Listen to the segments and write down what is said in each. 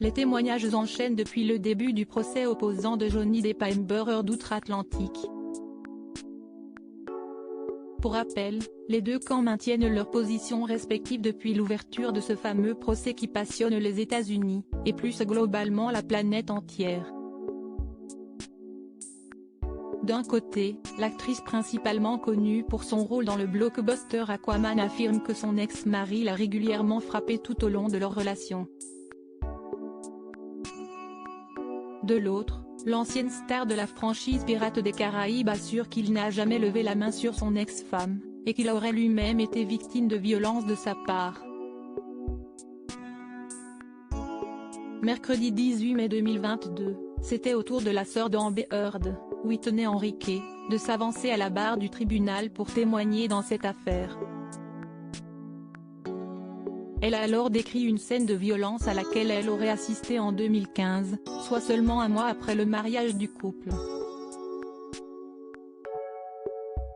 Les témoignages enchaînent depuis le début du procès opposant de Johnny Depp à Amber Heard d'outre-Atlantique. Pour rappel, les deux camps maintiennent leurs positions respectives depuis l'ouverture de ce fameux procès qui passionne les États-Unis, et plus globalement la planète entière. D'un côté, l'actrice principalement connue pour son rôle dans le blockbuster Aquaman affirme que son ex-mari l'a régulièrement frappée tout au long de leur relation. De l'autre, l'ancienne star de la franchise Pirates des Caraïbes assure qu'il n'a jamais levé la main sur son ex-femme, et qu'il aurait lui-même été victime de violences de sa part. Mercredi 18 mai 2022, c'était au tour de la sœur d'Amber Heard, Whitney Enrique, de s'avancer à la barre du tribunal pour témoigner dans cette affaire. Elle a alors décrit une scène de violence à laquelle elle aurait assisté en 2015, soit seulement un mois après le mariage du couple.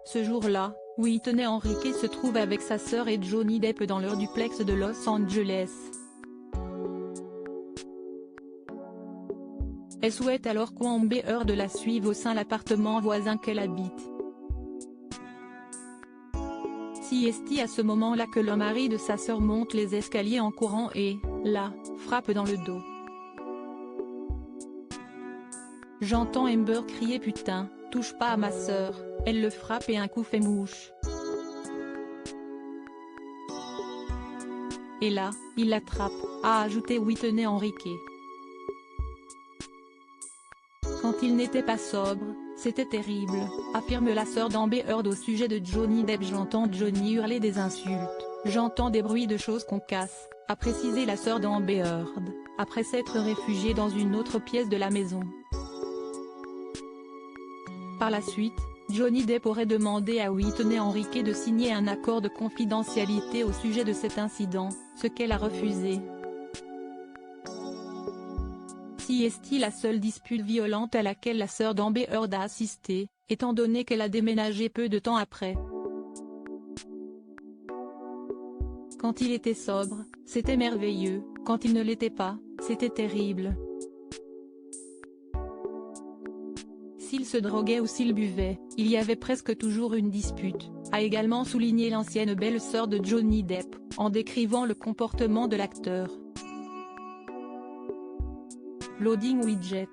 Ce jour-là, Whitney Enrique se trouve avec sa sœur et Johnny Depp dans leur duplex de Los Angeles. Elle souhaite alors qu'Amber Heard la suive au sein de l'appartement voisin qu'elle habite. C'est à ce moment-là que le mari de sa sœur monte les escaliers en courant et, la frappe dans le dos. J'entends Amber crier « Putain, touche pas à ma sœur », elle le frappe et un coup fait mouche. Et là, il l'attrape, a ajouté Whitney Enrique. Quand il n'était pas sobre, c'était terrible, affirme la sœur d'Amber Heard au sujet de Johnny Depp. J'entends Johnny hurler des insultes, j'entends des bruits de choses qu'on casse, a précisé la sœur d'Amber Heard, après s'être réfugiée dans une autre pièce de la maison. Par la suite, Johnny Depp aurait demandé à Whitney Enrique de signer un accord de confidentialité au sujet de cet incident, ce qu'elle a refusé. C'est la seule dispute violente à laquelle la sœur d'Amber Heard a assisté, étant donné qu'elle a déménagé peu de temps après. Quand il était sobre, c'était merveilleux, quand il ne l'était pas, c'était terrible. S'il se droguait ou s'il buvait, il y avait presque toujours une dispute, a également souligné l'ancienne belle-sœur de Johnny Depp, en décrivant le comportement de l'acteur. Loading Widget.